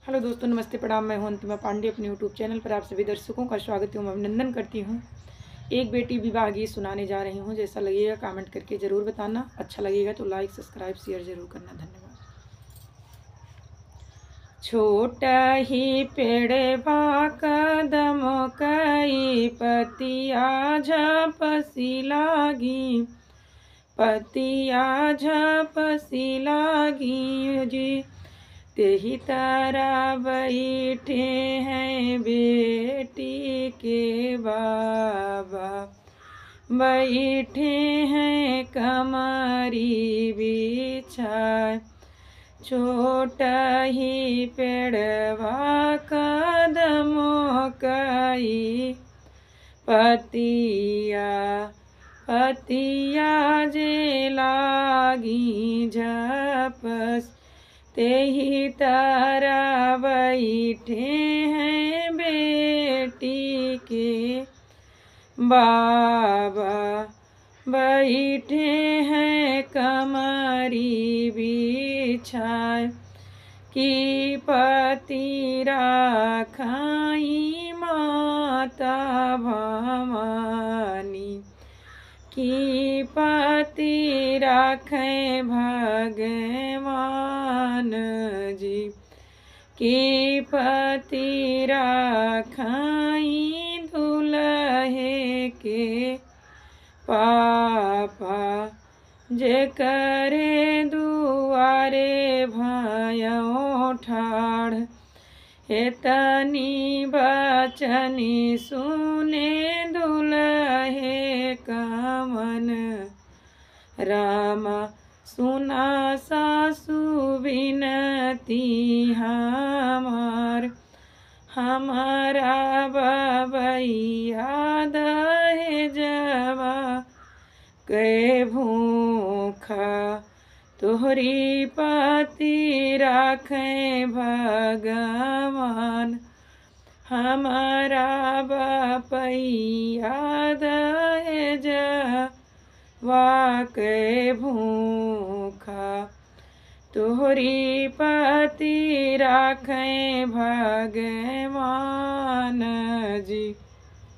Hello दोस्तों, नमस्ते, प्रणाम। मैं हूं अंतिमा पांडे। अपने यूट्यूब चैनल पर आप सभी दर्शकों का स्वागत एवं अभिनंदन करती हूं। एक बेटी विवाह गीत सुनाने जा रही हूं। जैसा लगेगा कमेंट करके ज़रूर बताना। अच्छा लगेगा तो लाइक सब्सक्राइब शेयर ज़रूर करना। धन्यवाद। छोटा ही पेड़वा कदम कई पतिया झपसी लागी, पतिया झपसी लागी जी। तेही तरह बैठे हैं बेटी के बाबा, बैठे हैं कमरी बिछाए। छोटा ही पेड़वा कदमों कई पतिया, पतिया जे लागी झपस। तेही तरह बैठे हैं बेटी के बाबा, बैठे हैं कमरी बिछाए। की पति राखाई माता भवानी, की पति राखें भगवान जी। की पति राखाई दुल्हे के पापा, जे करे दुआरे भयो ठाड़। एतनी बचनी सुने दुल्हे कमन, रामा सुना सासु बिनती हमार। हमारा बबैया दहेजवा के भूखा, तोहरी पति राखें भगवान। हमारा बपैया दहेजवा के भूखा, तोहरी पति राखें भगवान जी।